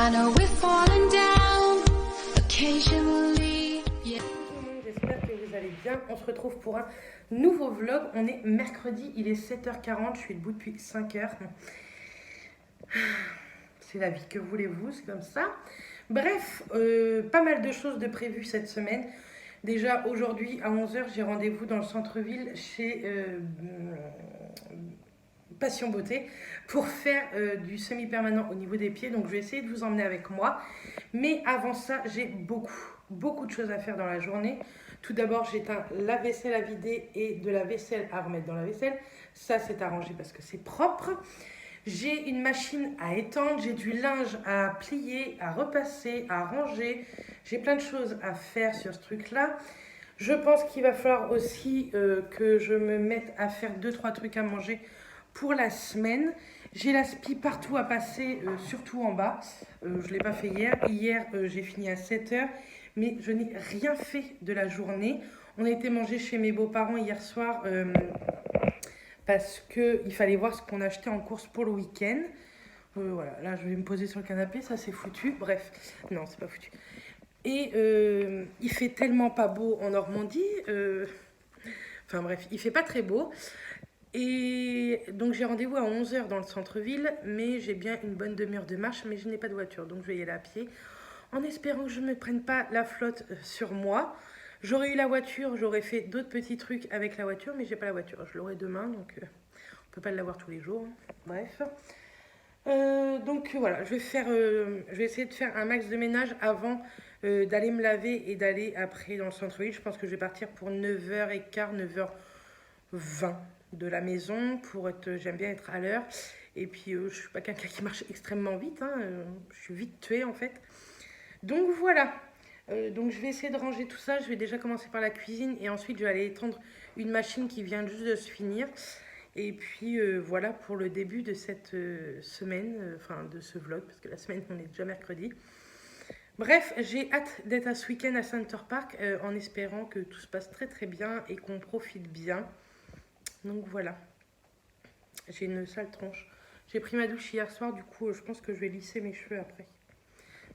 I know we've fallen down occasionally. Yeah. J'espère que vous allez bien. On se retrouve pour un nouveau vlog. On est mercredi, il est 7h40. Je suis debout depuis 5h. C'est la vie, que voulez-vous, c'est comme ça. Bref, pas mal de choses de prévues cette semaine. Déjà aujourd'hui à 11h, j'ai rendez-vous dans le centre-ville chez Passion Beauté pour faire du semi-permanent au niveau des pieds. Donc je vais essayer de vous emmener avec moi. Mais avant ça, j'ai beaucoup de choses à faire dans la journée. Tout d'abord, j'ai un lave-vaisselle à vider et de la vaisselle à remettre dans la vaisselle. Ça, c'est arrangé parce que c'est propre. J'ai une machine à étendre, j'ai du linge à plier, à repasser, à ranger. J'ai plein de choses à faire sur ce truc-là. Je pense qu'il va falloir aussi que je me mette à faire 2-3 trucs à manger pour la semaine. J'ai l'aspi partout à passer, surtout en bas. Je ne l'ai pas fait hier. Hier, j'ai fini à 7h, mais je n'ai rien fait de la journée. On a été manger chez mes beaux-parents hier soir parce qu'il fallait voir ce qu'on achetait en course pour le week-end. Voilà, là, je vais me poser sur le canapé, ça c'est foutu. Bref, non, c'est pas foutu. Et il fait tellement pas beau en Normandie. Enfin bref, il fait pas très beau. Et donc j'ai rendez-vous à 11h dans le centre-ville, mais j'ai bien une bonne demi-heure de marche, mais je n'ai pas de voiture, donc je vais y aller à pied, en espérant que je ne me prenne pas la flotte sur moi. J'aurais eu la voiture, j'aurais fait d'autres petits trucs avec la voiture, mais j'ai pas la voiture. Je l'aurai demain, donc on peut pas l'avoir tous les jours. Bref. Donc voilà, je vais essayer de faire un max de ménage avant d'aller me laver et d'aller après dans le centre-ville. Je pense que je vais partir pour 9h15, 9h20 de la maison pour être, j'aime bien être à l'heure. Et puis je suis pas quelqu'un qui marche extrêmement vite, hein, je suis vite tuée en fait. Donc voilà. Donc je vais essayer de ranger tout ça. Je vais déjà commencer par la cuisine et ensuite je vais aller étendre une machine qui vient juste de se finir. Et puis voilà pour le début de cette semaine, enfin de ce vlog, parce que la semaine on est déjà mercredi. Bref, j'ai hâte d'être à ce week-end à Center Park en espérant que tout se passe très bien et qu'on profite bien. Donc voilà, j'ai une sale tronche. J'ai pris ma douche hier soir, du coup je pense que je vais lisser mes cheveux après.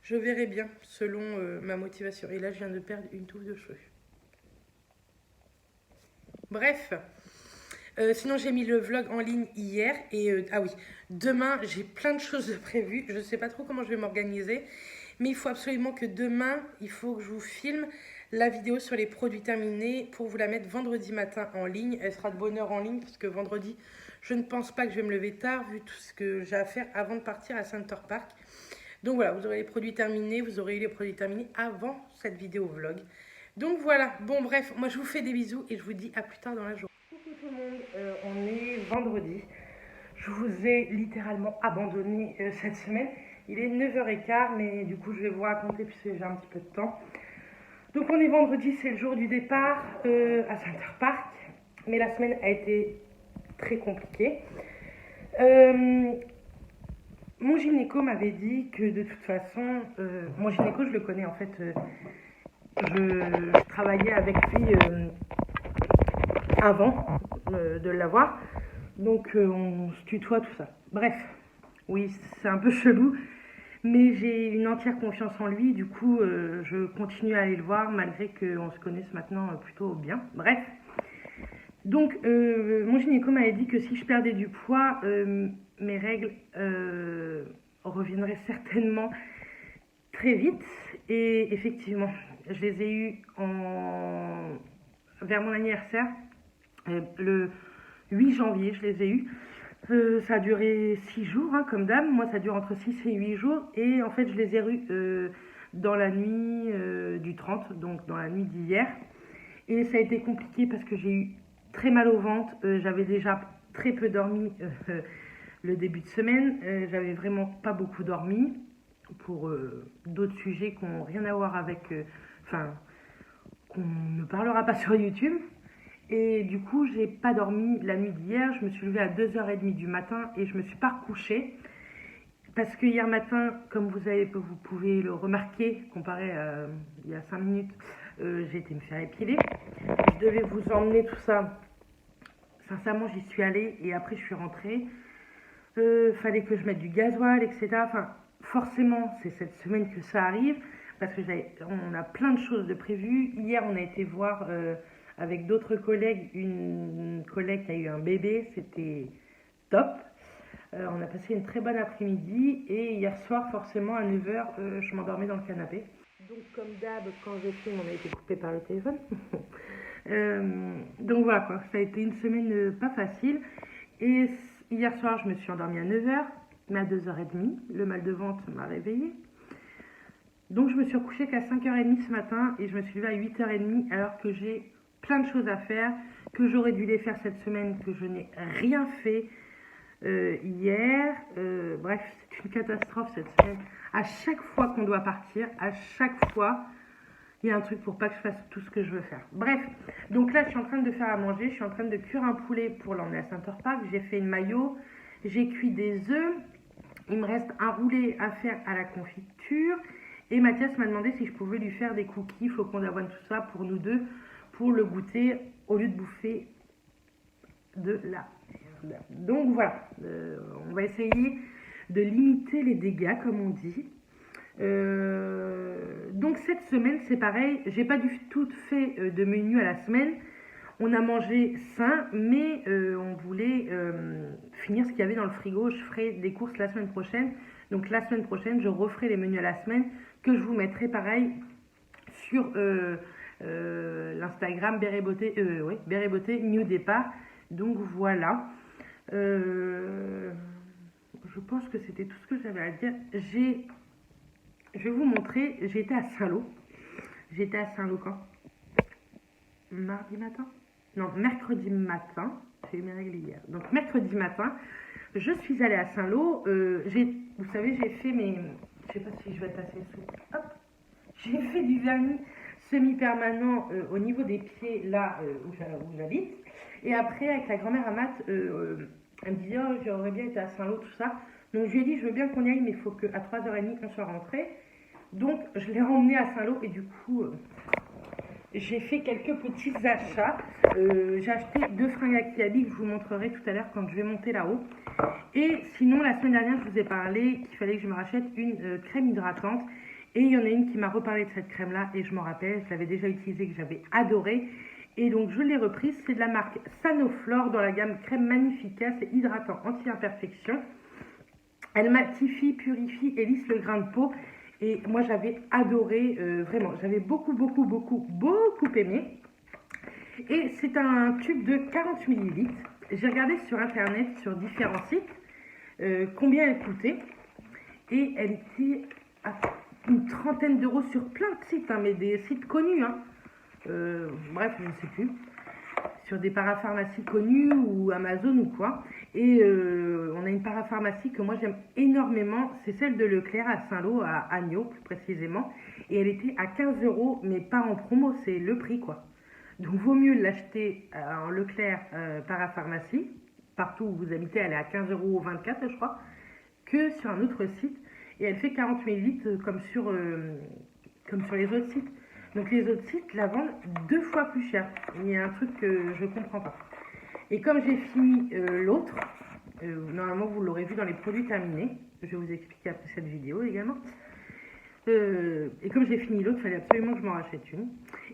Je verrai bien selon ma motivation. Et là, je viens de perdre une touffe de cheveux. Bref. Sinon, j'ai mis le vlog en ligne hier. Et ah oui, demain, j'ai plein de choses de prévues. Je ne sais pas trop comment je vais m'organiser. Mais il faut absolument que demain, il faut que je vous filme la vidéo sur les produits terminés pour vous la mettre vendredi matin en ligne. Elle sera de bonne heure en ligne parce que vendredi, je ne pense pas que je vais me lever tard vu tout ce que j'ai à faire avant de partir à Center Park. Donc voilà, vous aurez les produits terminés, vous aurez eu les produits terminés avant cette vidéo vlog. Donc voilà, bon bref, moi je vous fais des bisous et je vous dis à plus tard dans la journée. Coucou tout le monde, on est vendredi. Je vous ai littéralement abandonné cette semaine. Il est 9h15, mais du coup je vais vous raconter puisque j'ai un petit peu de temps. Donc on est vendredi, c'est le jour du départ à Center Park. Mais la semaine a été très compliquée. Mon gynéco m'avait dit que de toute façon, mon gynéco je le connais en fait, je travaillais avec lui avant de l'avoir, donc on se tutoie tout ça. Bref, oui c'est un peu chelou, mais j'ai une entière confiance en lui, du coup je continue à aller le voir malgré qu'on se connaisse maintenant plutôt bien. Bref, donc mon gynéco m'avait dit que si je perdais du poids, mes règles reviendraient certainement très vite. Et effectivement, je les ai eues vers mon anniversaire, le 8 janvier, je les ai eues. Ça a duré 6 jours, hein, comme d'hab. Moi, ça dure entre 6 et 8 jours. Et en fait, je les ai eues dans la nuit du 30, donc dans la nuit d'hier. Et ça a été compliqué parce que j'ai eu très mal au ventre. J'avais déjà très peu dormi le début de semaine, j'avais vraiment pas beaucoup dormi pour d'autres sujets qui n'ont rien à voir avec, qu'on ne parlera pas sur YouTube. Et du coup, j'ai pas dormi la nuit d'hier. Je me suis levée à 2h30 du matin et je me suis pas recouchée parce que hier matin, comme vous pouvez le remarquer, comparé à il y a 5 minutes, j'ai été me faire épiler. Je devais vous emmener tout ça. Sincèrement, j'y suis allée et après je suis rentrée. Fallait que je mette du gasoil, etc. Enfin, forcément, c'est cette semaine que ça arrive, parce que on a plein de choses de prévues. Hier, on a été voir avec d'autres collègues, une collègue qui a eu un bébé, c'était top. On a passé une très bonne après-midi, et hier soir, forcément, à 9h, je m'endormais dans le canapé. Donc, comme d'hab, quand je filme, on a été coupé par le téléphone. Donc voilà, quoi. Ça a été une semaine pas facile. Et hier soir, je me suis endormie à 9h, mais à 2h30. Le mal de ventre m'a réveillée. Donc je me suis recouchée qu'à 5h30 ce matin, et je me suis levée à 8h30, alors que j'ai plein de choses à faire, que j'aurais dû les faire cette semaine, que je n'ai rien fait hier. Bref, c'est une catastrophe cette semaine. À chaque fois qu'on doit partir, à chaque fois, il y a un truc pour pas que je fasse tout ce que je veux faire. Bref, donc là, je suis en train de faire à manger. Je suis en train de cuire un poulet pour l'emmener à Center Park. J'ai fait une mayo, j'ai cuit des œufs. Il me reste un roulé à faire à la confiture. Et Mathias m'a demandé si je pouvais lui faire des cookies, flocons d'avoine, tout ça, pour nous deux, pour le goûter, au lieu de bouffer de la merde. Donc voilà, on va essayer de limiter les dégâts, comme on dit. Donc cette semaine, c'est pareil, j'ai pas du tout fait de menu à la semaine. On a mangé sain, mais on voulait finir ce qu'il y avait dans le frigo. Je ferai des courses la semaine prochaine. Donc la semaine prochaine, je referai les menus à la semaine, que je vous mettrai pareil sur l'Instagram Béret Beauté New Départ. Donc voilà. Je pense que c'était tout ce que j'avais à dire. Je vais vous montrer, j'ai été à Saint-Lô. J'étais à Saint-Lô quand? Mardi matin? Non, mercredi matin. J'ai eu mes règles hier. Donc mercredi matin, je suis allée à Saint-Lô. Vous savez, j'ai fait mes... Je sais pas si je vais être assez souple. Hop. J'ai fait du vernis semi-permanent au niveau des pieds, là où j'habite. Et après, avec la grand-mère Amat, elle me dit, oh, j'aurais bien été à Saint-Lô, tout ça. Donc je lui ai dit, je veux bien qu'on y aille, mais il faut qu'à 3h30, on soit rentré. Donc je l'ai emmené à Saint-Lô, et du coup, j'ai fait quelques petits achats. J'ai acheté 2 fringues à Kiabi que je vous montrerai tout à l'heure quand je vais monter là-haut. Et sinon, la semaine dernière, je vous ai parlé qu'il fallait que je me rachète une crème hydratante. Et il y en a une qui m'a reparlé de cette crème-là, et je m'en rappelle, je l'avais déjà utilisée, que j'avais adorée. Et donc je l'ai reprise, c'est de la marque Sanoflore dans la gamme crème magnifica, c'est hydratant anti-imperfection. Elle matifie, purifie et lisse le grain de peau. Et moi j'avais adoré, vraiment, j'avais beaucoup aimé. Et c'est un tube de 40 ml. J'ai regardé sur internet, sur différents sites, combien elle coûtait. Et elle était à une trentaine d'euros sur plein de sites, hein, mais des sites connus. Hein. Bref, je ne sais plus. Sur des parapharmacies connues ou Amazon ou quoi. Et on a une parapharmacie que moi j'aime énormément, c'est celle de Leclerc à Saint-Lô, à Agneau plus précisément. Et elle était à 15 euros, mais pas en promo, c'est le prix quoi. Donc vaut mieux l'acheter en Leclerc parapharmacie, partout où vous habitez, elle est à 15,24 euros je crois, que sur un autre site. Et elle fait 40 ml comme sur les autres sites. Donc les autres sites la vendent 2 fois plus cher. Il y a un truc que je comprends pas. Et comme j'ai fini l'autre, normalement vous l'aurez vu dans les produits terminés, je vais vous expliquer après cette vidéo également. Et comme j'ai fini l'autre, il fallait absolument que je m'en rachète une.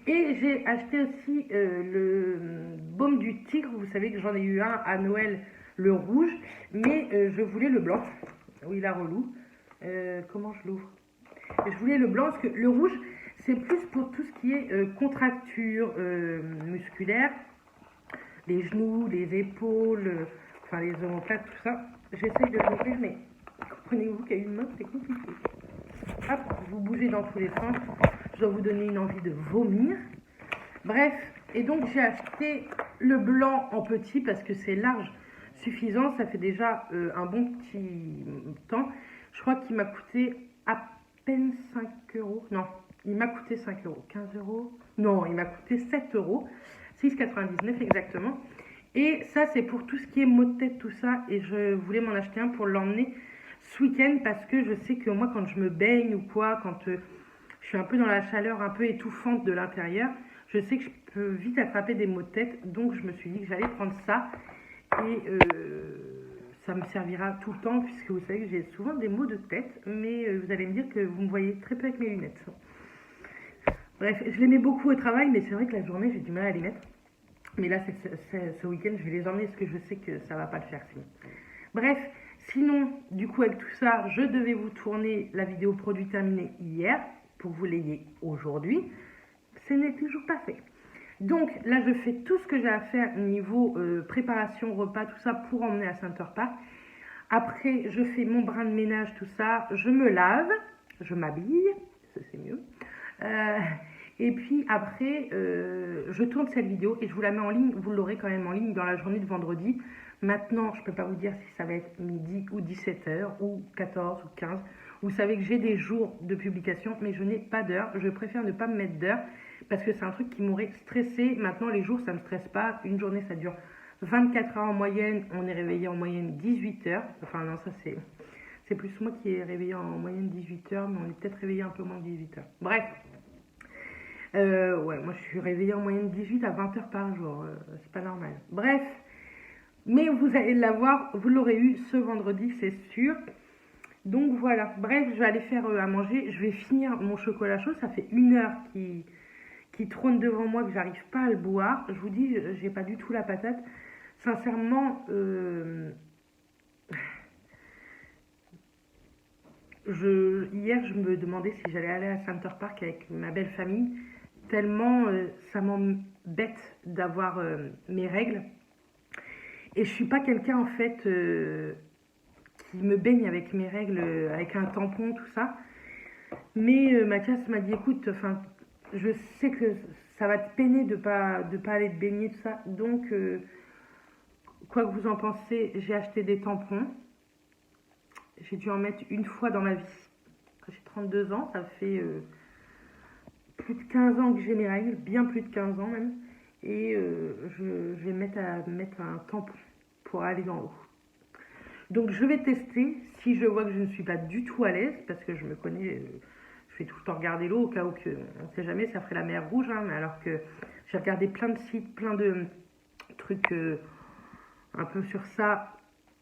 Et j'ai acheté aussi le baume du tigre. Vous savez que j'en ai eu un à Noël, le rouge, mais je voulais le blanc. Oui, la relou. Comment je l'ouvre? Je voulais le blanc parce que le rouge, c'est plus pour tout ce qui est contracture musculaire, les genoux, les épaules, enfin les omoplates, tout ça. J'essaye de l'ouvrir, mais comprenez-vous qu'à une main, c'est compliqué. Hop, vous bougez dans tous les sens. Je dois vous donner une envie de vomir. Bref, et donc j'ai acheté le blanc en petit parce que c'est large suffisant. Ça fait déjà un bon petit temps. Je crois qu'il m'a coûté à peine 5 euros. Non, il m'a coûté 5 euros. 15 euros. Non, il m'a coûté 7 euros. 6,99 exactement. Et ça, c'est pour tout ce qui est maux de tête, tout ça. Et je voulais m'en acheter un pour l'emmener ce week-end parce que je sais que moi, quand je me baigne ou quoi, quand je suis un peu dans la chaleur, un peu étouffante de l'intérieur, je sais que je peux vite attraper des maux de tête. Donc, je me suis dit que j'allais prendre ça. Et ça me servira tout le temps, puisque vous savez que j'ai souvent des maux de tête, mais vous allez me dire que vous me voyez très peu avec mes lunettes. Bref, je les mets beaucoup au travail, mais c'est vrai que la journée, j'ai du mal à les mettre. Mais là, ce week-end, je vais les emmener parce que je sais que ça va pas le faire sinon. Bref, sinon, du coup, avec tout ça, je devais vous tourner la vidéo produit terminée hier pour que vous l'ayez aujourd'hui. Ce n'est toujours pas fait. Donc là, je fais tout ce que j'ai à faire niveau préparation, repas, tout ça pour emmener à Center Park. Après, je fais mon brin de ménage, tout ça. Je me lave, je m'habille, ça c'est mieux. Et puis après, je tourne cette vidéo et je vous la mets en ligne. Vous l'aurez quand même en ligne dans la journée de vendredi. Maintenant, je ne peux pas vous dire si ça va être midi ou 17h ou 14 ou 15. Vous savez que j'ai des jours de publication, mais je n'ai pas d'heure. Je préfère ne pas me mettre d'heure parce que c'est un truc qui m'aurait stressé. Maintenant, les jours, ça ne me stresse pas. Une journée, ça dure 24 heures en moyenne. On est réveillé en moyenne 18 heures. Enfin, non, ça c'est plus moi qui est réveillé en moyenne 18 heures, mais on est peut-être réveillé un peu moins de 18 heures. Bref. Ouais, moi je suis réveillée en moyenne 18 à 20 heures par jour. C'est pas normal. Bref. Mais vous allez l'avoir, vous l'aurez eu ce vendredi, c'est sûr. Donc voilà. Bref, je vais aller faire à manger. Je vais finir mon chocolat chaud. Ça fait 1 heure qui trône devant moi que j'arrive pas à le boire. Je vous dis, j'ai pas du tout la patate. Sincèrement, hier, je me demandais si j'allais aller à Center Park avec ma belle famille, tellement ça m'embête d'avoir mes règles. Et je suis pas quelqu'un, en fait, qui me baigne avec mes règles, avec un tampon, tout ça. Mais Mathias m'a dit, écoute, enfin, je sais que ça va te peiner de pas aller te baigner, tout ça. Donc, quoi que vous en pensez, j'ai acheté des tampons. J'ai dû en mettre une fois dans ma vie. J'ai 32 ans, ça fait plus de 15 ans que j'ai mes règles, bien plus de 15 ans même. Et je vais mettre un tampon pour aller dans l'eau. Donc je vais tester. Si je vois que je ne suis pas du tout à l'aise, parce que je me connais, je fais tout le temps regarder l'eau au cas où on ne sait jamais, ça ferait la mer rouge. Hein, mais alors que j'ai regardé plein de sites, plein de trucs un peu sur ça.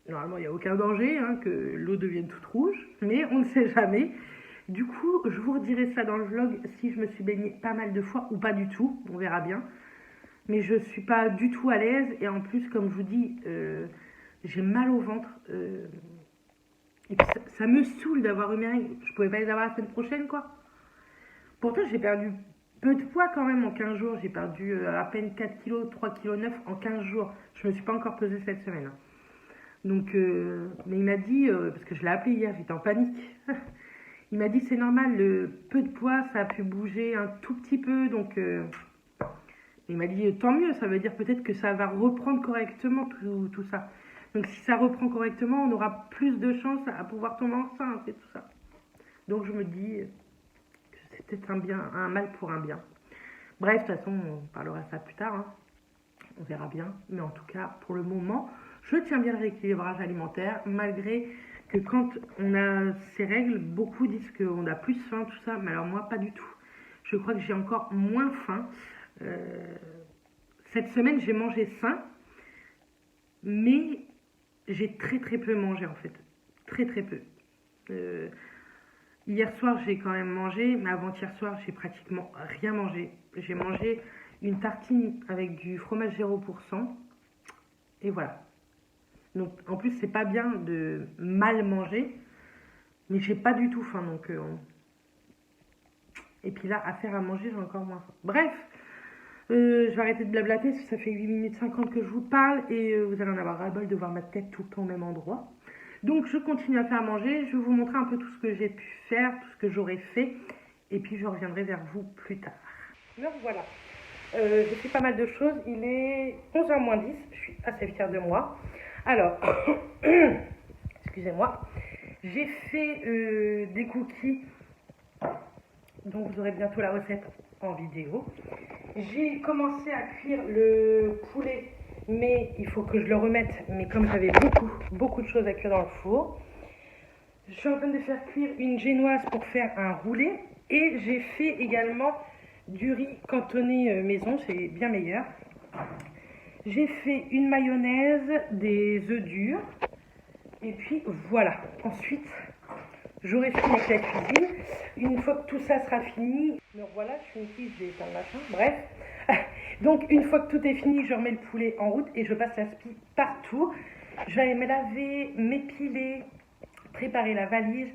Normalement, il n'y a aucun danger hein, que l'eau devienne toute rouge, mais on ne sait jamais. Du coup, je vous redirai ça dans le vlog si je me suis baignée pas mal de fois ou pas du tout, on verra bien. Mais je ne suis pas du tout à l'aise et en plus, comme je vous dis, j'ai mal au ventre. Et puis ça me saoule d'avoir eu mes règles. Je ne pouvais pas les avoir la semaine prochaine, quoi. Pourtant, j'ai perdu peu de poids quand même en 15 jours. J'ai perdu à peine 4 kg, 3 kg 9 en 15 jours. Je ne me suis pas encore pesée cette semaine. Hein. Donc, mais il m'a dit, parce que je l'ai appelé hier, j'étais en panique. Il m'a dit c'est normal, le peu de poids, ça a pu bouger un tout petit peu. Donc, il m'a dit tant mieux, ça veut dire peut-être que ça va reprendre correctement tout ça. Donc, si ça reprend correctement, on aura plus de chances à pouvoir tomber enceinte et tout ça. Donc, je me dis que c'est peut-être un mal pour un bien. Bref, de toute façon, on parlera de ça plus tard. Hein. On verra bien. Mais en tout cas, pour le moment, je tiens bien le rééquilibrage alimentaire, malgré que quand on a ces règles, beaucoup disent qu'on a plus faim, tout ça, mais alors moi, pas du tout. Je crois que j'ai encore moins faim. Cette semaine, j'ai mangé sain, mais j'ai très peu mangé en fait. Très peu. Hier soir, j'ai quand même mangé, mais avant-hier soir, j'ai pratiquement rien mangé. J'ai mangé une tartine avec du fromage 0%, et voilà. Donc, en plus, c'est pas bien de mal manger, mais j'ai pas du tout faim. Donc, et puis là, à faire à manger, j'ai encore moins faim. Bref, je vais arrêter de blablater, parce que ça fait 8 minutes 50 que je vous parle, et vous allez en avoir ras-le-bol de voir ma tête tout le temps au même endroit. Donc, je continue à faire à manger. Je vais vous montrer un peu tout ce que j'ai pu faire, tout ce que j'aurais fait, et puis je reviendrai vers vous plus tard. Donc, voilà. J'ai fait pas mal de choses. Il est 11h moins 10. Je suis assez fière de moi. Alors, excusez-moi, j'ai fait des cookies, donc vous aurez bientôt la recette en vidéo. J'ai commencé à cuire le poulet, mais il faut que je le remette, mais comme j'avais beaucoup de choses à cuire dans le four. Je suis en train de faire cuire une génoise pour faire un roulé, et j'ai fait également du riz cantonné maison, c'est bien meilleur. J'ai fait une mayonnaise, des œufs durs, Et puis voilà, ensuite j'aurai fini avec la cuisine. Une fois que tout ça sera fini, me revoilà, je suis une fille, j'ai éteint le machin, bref. Donc une fois que tout est fini, je remets le poulet en route et je passe la spie partout. Je vais aller me laver, m'épiler, préparer la valise.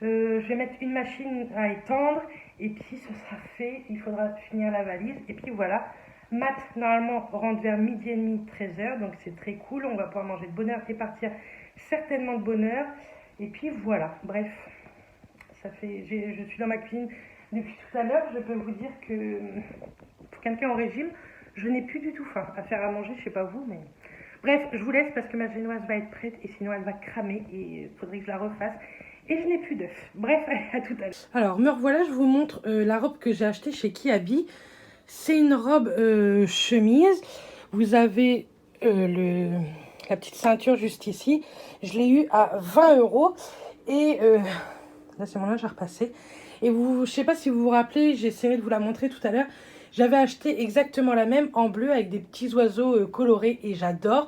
Je vais mettre une machine à étendre et puis ce sera fait. Il faudra finir la valise et puis voilà. Matt normalement rentre vers midi et demi, 13h, donc c'est très cool. On va pouvoir manger de bonne heure et partir certainement de bonne heure. Et puis voilà, bref, ça fait, je suis dans ma cuisine depuis tout à l'heure. Je peux vous dire que pour quelqu'un en régime, je n'ai plus du tout faim. À faire à manger, je sais pas vous, mais bref, je vous laisse parce que ma génoise va être prête et sinon elle va cramer et il faudrait que je la refasse. Et je n'ai plus d'œufs. Bref, à tout à l'heure. Alors, me revoilà, je vous montre la robe que j'ai achetée chez Kiabi. C'est une robe chemise. Vous avez la petite ceinture juste ici. Je l'ai eu à 20 €. Et là, c'est mon linge à repasser. Et je ne sais pas si vous vous rappelez, j'essaierai de vous la montrer tout à l'heure. J'avais acheté exactement la même en bleu avec des petits oiseaux colorés et j'adore.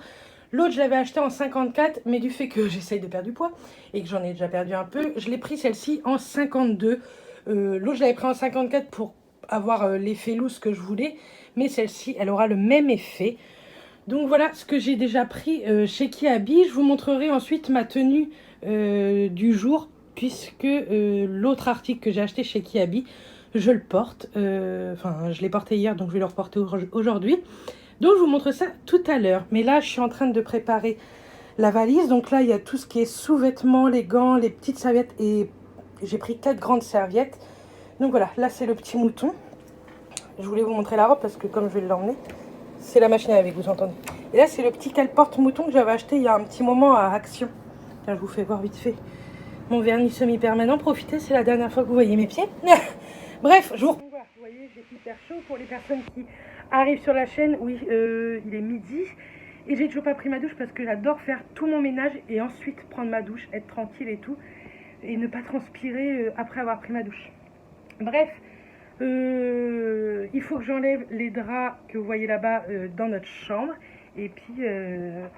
L'autre, je l'avais acheté en 54, mais du fait que j'essaye de perdre du poids et que j'en ai déjà perdu un peu, je l'ai pris celle-ci en 52. L'autre, je l'avais pris en 54 pour avoir l'effet loose que je voulais, mais celle-ci, elle aura le même effet. Donc voilà ce que j'ai déjà pris chez Kiabi. Je vous montrerai ensuite ma tenue du jour, puisque l'autre article que j'ai acheté chez Kiabi, je le porte. Enfin, je l'ai porté hier, donc je vais le reporter aujourd'hui. Donc je vous montre ça tout à l'heure. Mais là, je suis en train de préparer la valise. Donc là, il y a tout ce qui est sous-vêtements, les gants, les petites serviettes. Et j'ai pris 4 grandes serviettes. Donc voilà, là c'est le petit mouton. Je voulais vous montrer la robe parce que comme je vais l'emmener, c'est la machine à laver, vous entendez. Et là, c'est le petit cale-porte mouton que j'avais acheté il y a un petit moment à Action. Tiens, je vous fais voir vite fait mon vernis semi-permanent. Profitez, c'est la dernière fois que vous voyez mes pieds. Bref, je vous... Voilà, vous voyez, j'ai hyper chaud. Pour les personnes qui arrivent sur la chaîne, oui, il est midi. Et j'ai toujours pas pris ma douche parce que j'adore faire tout mon ménage et ensuite prendre ma douche, être tranquille et tout. Et ne pas transpirer après avoir pris ma douche. Bref, il faut que j'enlève les draps que vous voyez là-bas dans notre chambre. Et puis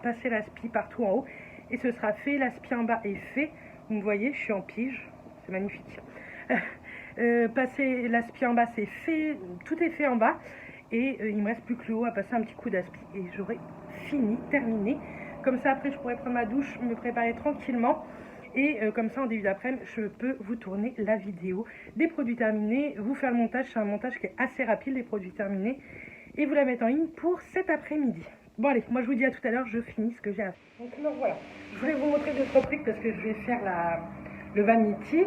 passer la spie partout en haut. Et ce sera fait, la spie en bas est fait. Vous me voyez, je suis en pige, c'est magnifique. Passer la spie en bas, c'est fait, tout est fait en bas. Et il me reste plus que le haut à passer un petit coup d'aspi. Et j'aurai fini, terminé. Comme ça, après, je pourrai prendre ma douche, me préparer tranquillement. Et comme ça, en début d'après-midi, je peux vous tourner la vidéo des produits terminés, vous faire le montage. C'est un montage qui est assez rapide, les produits terminés. Et vous la mettre en ligne pour cet après-midi. Bon allez, moi je vous dis à tout à l'heure, je finis ce que j'ai à faire. Donc voilà, je voulais vous montrer d'autres trucs parce que je vais faire le vanity.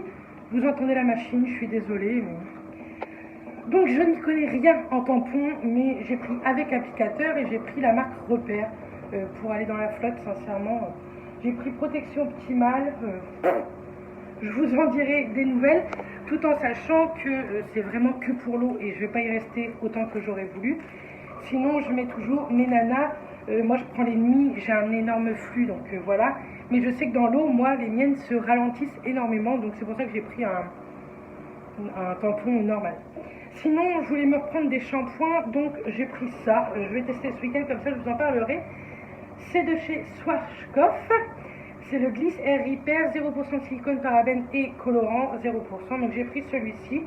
Vous entendez la machine, je suis désolée. Mais... Donc je n'y connais rien en tampon, mais j'ai pris avec applicateur et j'ai pris la marque Repère pour aller dans la flotte, sincèrement. J'ai pris protection optimale. Je vous en dirai des nouvelles, tout en sachant que c'est vraiment que pour l'eau et je ne vais pas y rester autant que j'aurais voulu. Sinon, je mets toujours mes nanas. Moi, je prends les nuits, j'ai un énorme flux, donc voilà. Mais je sais que dans l'eau, moi, les miennes se ralentissent énormément, donc c'est pour ça que j'ai pris un tampon normal. Sinon, je voulais me reprendre des shampoings, donc j'ai pris ça. Je vais tester ce week-end, comme ça, je vous en parlerai. C'est de chez Schwarzkopf. C'est le Gliss Air Repair, 0% silicone, parabène et colorant, 0%. Donc j'ai pris celui-ci.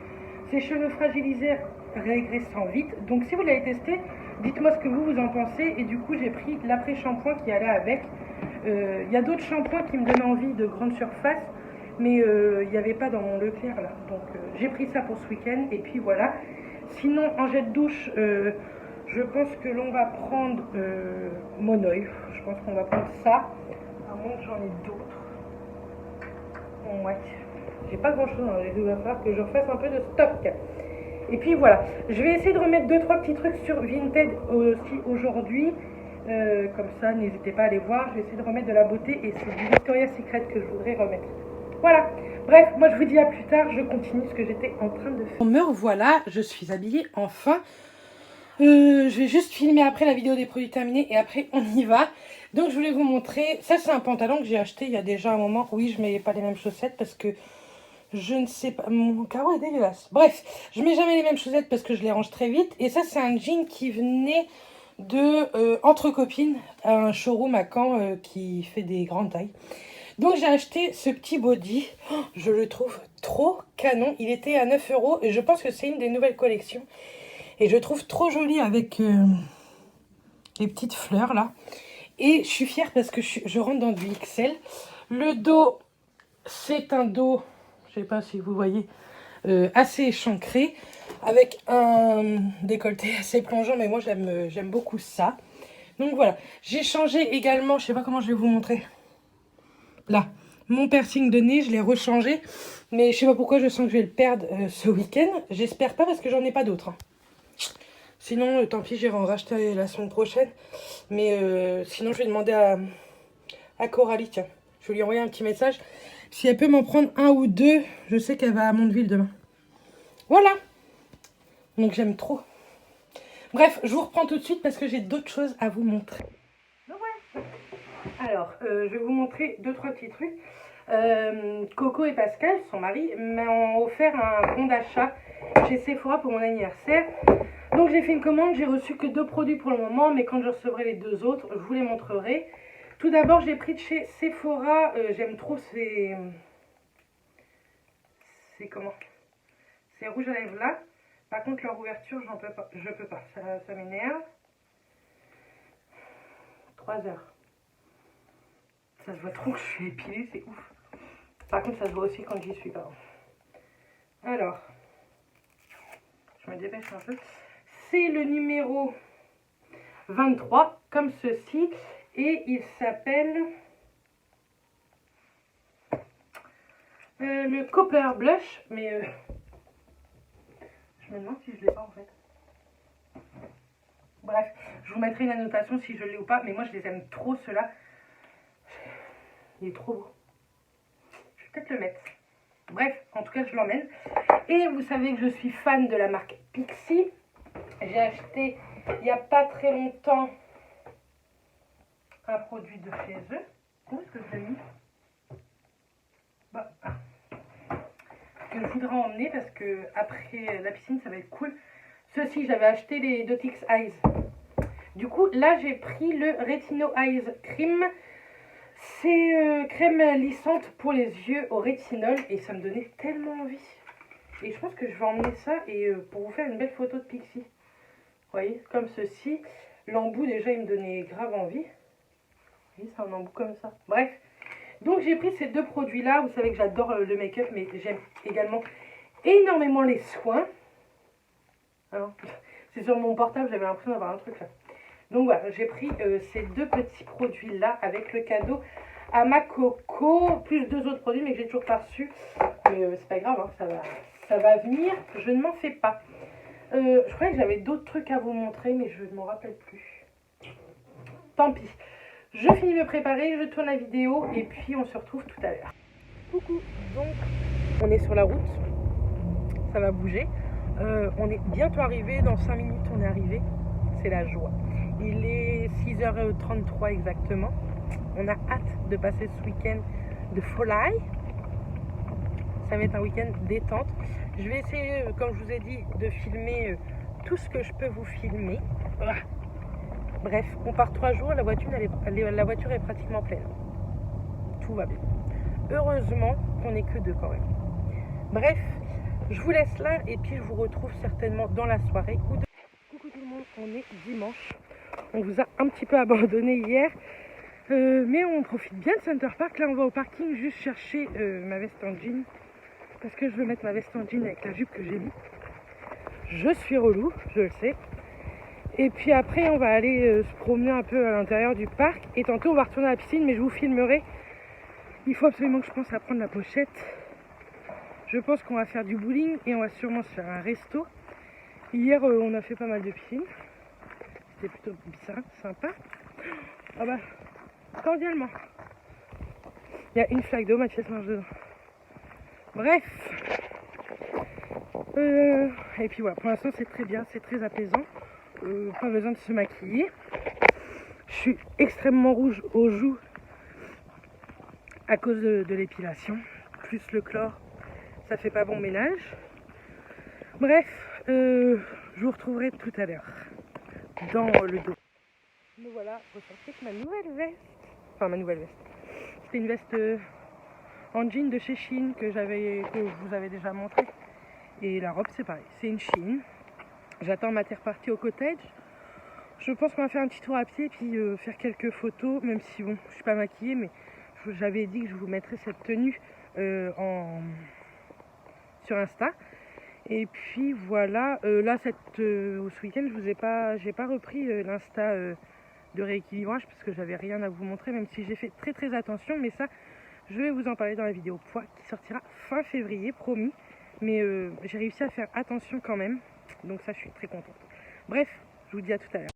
Ces cheveux fragilisés régressant vite. Donc si vous l'avez testé, dites-moi ce que vous en pensez. Et du coup, j'ai pris l'après-shampoing qui allait avec. Il y a d'autres shampoings qui me donnent envie de grande surface. Mais il n'y avait pas dans mon Leclerc là. Donc j'ai pris ça pour ce week-end. Et puis voilà. Sinon, en jet de douche, je pense que l'on va prendre Monoï. Je pense qu'on va prendre ça. À moins que j'en ai d'autres. Ouais. J'ai pas grand chose dans les deux, il va falloir que je refasse un peu de stock. Et puis voilà. Je vais essayer de remettre 2-3 petits trucs sur Vinted aussi aujourd'hui. Comme ça, n'hésitez pas à aller voir. Je vais essayer de remettre de la beauté et c'est du Victoria's Secret que je voudrais remettre. Voilà. Bref, moi je vous dis à plus tard. Je continue ce que j'étais en train de faire. Me revoilà. Je suis habillée enfin. Je vais juste filmer après la vidéo des produits terminés et après on y va. Donc je voulais vous montrer, ça c'est un pantalon que j'ai acheté il y a déjà un moment. Oui, je mets pas les mêmes chaussettes parce que je ne sais pas, mon carreau est dégueulasse. Bref, je mets jamais les mêmes chaussettes parce que je les range très vite. Et ça c'est un jean qui venait de Entre Copines, un showroom à Caen qui fait des grandes tailles. Donc j'ai acheté ce petit body. Oh, je le trouve trop canon. Il était à 9 € et je pense que c'est une des nouvelles collections. Et je le trouve trop joli avec les petites fleurs là. Et je suis fière parce que je rentre dans du XL. Le dos, c'est un dos, je ne sais pas si vous voyez, assez échancré. Avec un décolleté assez plongeant, mais moi j'aime beaucoup ça. Donc voilà, j'ai changé également, je ne sais pas comment je vais vous montrer. Là, mon piercing de nez, je l'ai rechangé. Mais je ne sais pas pourquoi je sens que je vais le perdre ce week-end. J'espère pas parce que j'en ai pas d'autres. Hein. Sinon, tant pis, j'irai en racheter la semaine prochaine. Mais sinon, je vais demander à Coralie, tiens. Je vais lui envoyer un petit message. Si elle peut m'en prendre un ou deux, je sais qu'elle va à Mondeville demain. Voilà. Donc j'aime trop. Bref, je vous reprends tout de suite parce que j'ai d'autres choses à vous montrer. Ouais. Alors, je vais vous montrer 2-3 petits trucs. Coco et Pascal, son mari, m'ont offert un bon d'achat chez Sephora pour mon anniversaire. Donc j'ai fait une commande, j'ai reçu que 2 produits pour le moment, mais quand je recevrai les 2 autres, je vous les montrerai. Tout d'abord, j'ai pris de chez Sephora, j'aime trop ces comment? Ces rouges à lèvres là. Par contre, leur ouverture, je peux pas, ça m'énerve. 3 heures. Ça se voit trop que je suis épilée, c'est ouf. Par contre, ça se voit aussi quand j'y suis pas. Alors, je me dépêche un peu. C'est le numéro 23, comme ceci. Et il s'appelle le Copper Blush. Mais je me demande si je l'ai pas en fait. Bref, je vous mettrai une annotation si je l'ai ou pas. Mais moi, je les aime trop, ceux-là. Il est trop beau. Je vais peut-être le mettre. Bref, en tout cas, je l'emmène. Et vous savez que je suis fan de la marque Pixi. J'ai acheté, il n'y a pas très longtemps, un produit de chez eux. Où est-ce que je l'ai mis? Bah, que je voudrais emmener parce que après la piscine, ça va être cool. Ceci, j'avais acheté les Dotix Eyes. Du coup, là, j'ai pris le Retino Eyes Cream. C'est crème lissante pour les yeux au rétinol et ça me donnait tellement envie. Et je pense que je vais emmener ça et pour vous faire une belle photo de Pixi. Vous voyez, comme ceci. L'embout, déjà, il me donnait grave envie. Vous voyez, c'est un embout comme ça. Bref. Donc, j'ai pris ces 2 produits-là. Vous savez que j'adore le make-up, mais j'aime également énormément les soins. C'est sur mon portable, j'avais l'impression d'avoir un truc là. Donc voilà, j'ai pris ces 2 petits produits-là avec le cadeau à ma Coco, plus 2 autres produits, mais que j'ai toujours pas reçus. Mais c'est pas grave, hein, ça va venir, je ne m'en fais pas. Je croyais que j'avais d'autres trucs à vous montrer, mais je ne m'en rappelle plus. Tant pis. Je finis de me préparer, je tourne la vidéo, et puis on se retrouve tout à l'heure. Coucou, donc on est sur la route, ça va bouger. On est bientôt arrivé, dans 5 minutes on est arrivé, c'est la joie. Il est 6h33 exactement. On a hâte de passer ce week-end de folie. Ça va être un week-end détente. Je vais essayer, comme je vous ai dit, de filmer tout ce que je peux vous filmer. Bref, on part 3 jours, la voiture est pratiquement pleine. Tout va bien. Heureusement qu'on n'est que 2 quand même. Bref, je vous laisse là et puis je vous retrouve certainement dans la soirée. Coucou tout le monde, on est dimanche. On vous a un petit peu abandonné hier, mais on profite bien de Center Park. Là, on va au parking juste chercher ma veste en jean, parce que je veux mettre ma veste en jean avec la jupe que j'ai mis. Je suis relou, je le sais. Et puis après, on va aller se promener un peu à l'intérieur du parc. Et tantôt, on va retourner à la piscine, mais je vous filmerai. Il faut absolument que je pense à prendre la pochette. Je pense qu'on va faire du bowling et on va sûrement se faire un resto. Hier, on a fait pas mal de piscines. C'était plutôt bizarre, sympa. Ah bah, cordialement. Il y a une flaque d'eau, Mathias mange dedans. Bref. Et puis voilà, pour l'instant c'est très bien, c'est très apaisant. Pas besoin de se maquiller. Je suis extrêmement rouge aux joues à cause de l'épilation. Plus le chlore, ça fait pas bon ménage. Bref, je vous retrouverai tout à l'heure dans le dos. Me voilà ressortie avec ma nouvelle veste. Enfin, ma nouvelle veste. C'était une veste en jean de chez Shein que je vous avais déjà montré. Et la robe c'est pareil, c'est une Shein. J'attends ma partie au cottage. Je pense qu'on va faire un petit tour à pied puis faire quelques photos, même si bon, je suis pas maquillée, mais j'avais dit que je vous mettrais cette tenue sur Insta. Et puis voilà, là ce week-end j'ai pas repris l'Insta de rééquilibrage parce que j'avais rien à vous montrer, même si j'ai fait très très attention, mais ça je vais vous en parler dans la vidéo poids qui sortira fin février, promis. Mais j'ai réussi à faire attention quand même, donc ça je suis très contente. Bref, je vous dis à tout à l'heure.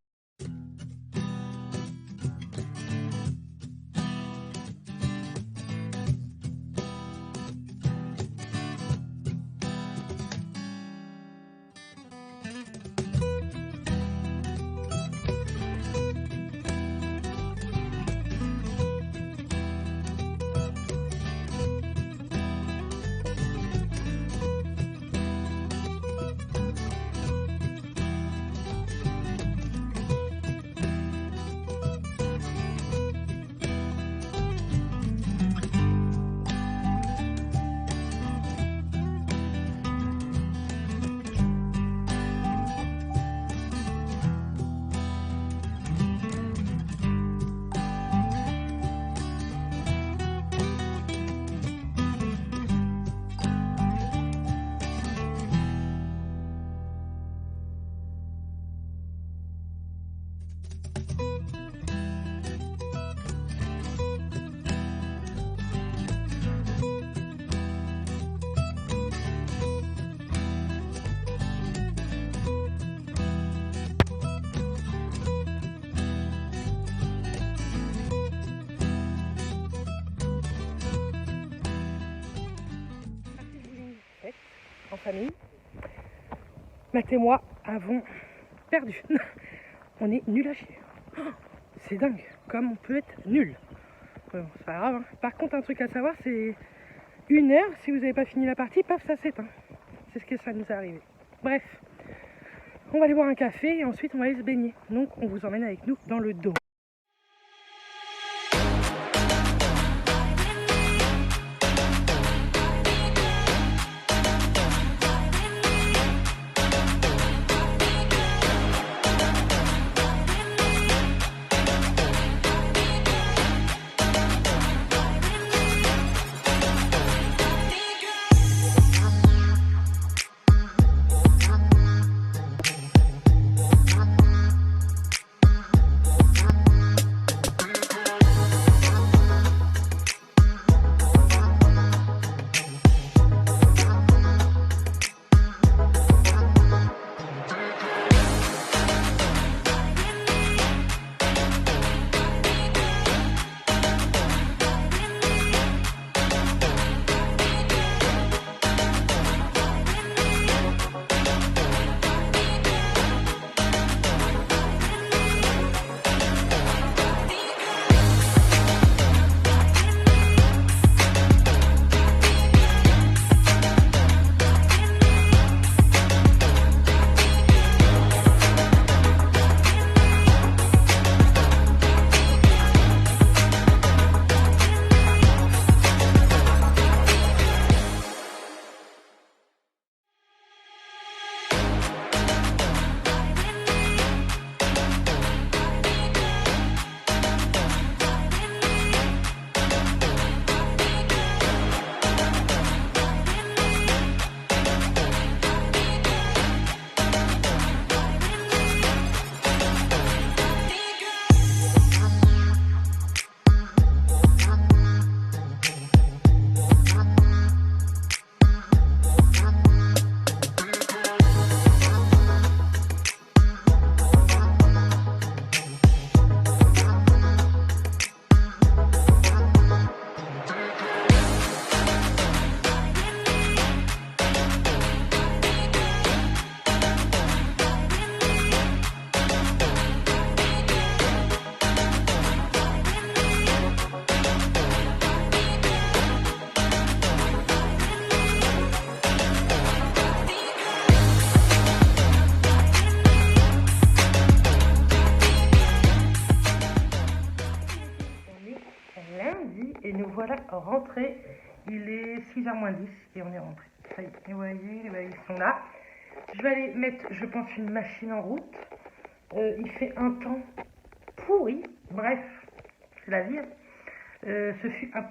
En famille, Matt et moi avons perdu. On est nul à chier. C'est dingue, comme on peut être nul. Bon, c'est pas grave. Hein. Par contre, un truc à savoir, c'est 1 heure, si vous n'avez pas fini la partie, paf, ça s'éteint. C'est ce que ça nous est arrivé. Bref, on va aller boire un café et ensuite on va aller se baigner. Donc on vous emmène avec nous dans le dos. rentré. Il est 6h moins 10 et on est rentré. Ça y est, vous voyez, les valises sont là. Je vais aller mettre, je pense, une machine en route. Il fait un temps pourri. Bref, c'est la vie. Ce fut un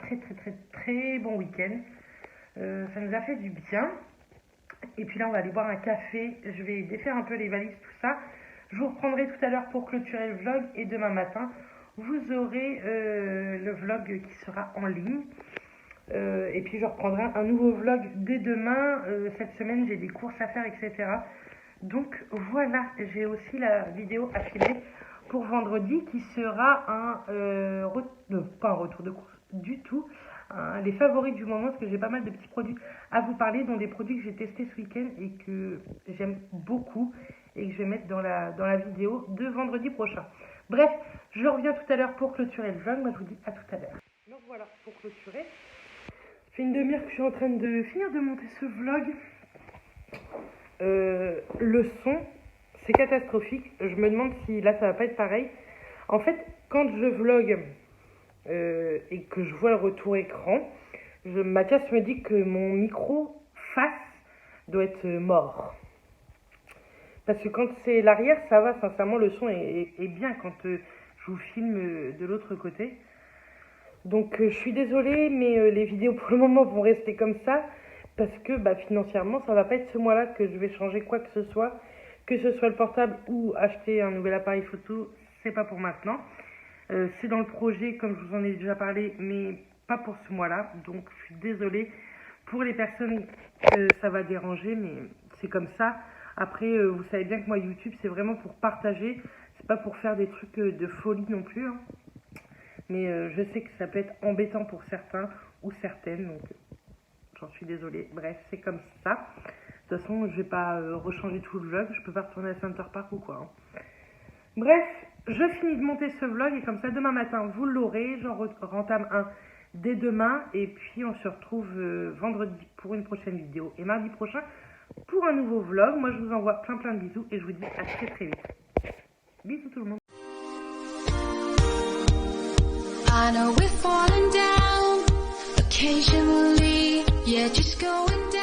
très bon week-end. Ça nous a fait du bien. Et puis là, on va aller boire un café. Je vais défaire un peu les valises, tout ça. Je vous reprendrai tout à l'heure pour clôturer le vlog. Et demain matin, vous aurez le vlog qui sera en ligne. Et puis je reprendrai un nouveau vlog dès demain. Cette semaine, j'ai des courses à faire, etc. Donc voilà, j'ai aussi la vidéo à filmer pour vendredi qui sera pas un retour de course du tout. Les favoris du moment, parce que j'ai pas mal de petits produits à vous parler, dont des produits que j'ai testés ce week-end et que j'aime beaucoup et que je vais mettre dans la vidéo de vendredi prochain. Bref, je reviens tout à l'heure pour clôturer le vlog. Moi, je vous dis à tout à l'heure. Donc voilà, pour clôturer, ça fait une demi-heure que je suis en train de finir de monter ce vlog. Le son, c'est catastrophique. Je me demande si là, ça va pas être pareil. En fait, quand je vlog et que je vois le retour écran, Mathias me dit que mon micro face doit être mort. Parce que quand c'est l'arrière, ça va, sincèrement, le son est bien quand je vous filme de l'autre côté. Donc je suis désolée, mais les vidéos pour le moment vont rester comme ça. Parce que financièrement, ça va pas être ce mois-là que je vais changer quoi que ce soit le portable ou acheter un nouvel appareil photo, c'est pas pour maintenant. C'est dans le projet, comme je vous en ai déjà parlé, mais pas pour ce mois-là. Donc je suis désolée pour les personnes que ça va déranger, mais c'est comme ça. Après, vous savez bien que moi, YouTube, c'est vraiment pour partager. C'est pas pour faire des trucs de folie non plus. Hein. Mais je sais que ça peut être embêtant pour certains ou certaines, donc j'en suis désolée. Bref, c'est comme ça. De toute façon, je vais pas rechanger tout le vlog. Je peux pas retourner à Center Park ou quoi. Hein. Bref, je finis de monter ce vlog et comme ça, demain matin, vous l'aurez. J'en rentame un dès demain. Et puis, on se retrouve vendredi pour une prochaine vidéo. Et mardi prochain, pour un nouveau vlog. Moi, je vous envoie plein de bisous et je vous dis à très vite. Bisous tout le monde. I know we're falling down occasionally, yeah, just going down.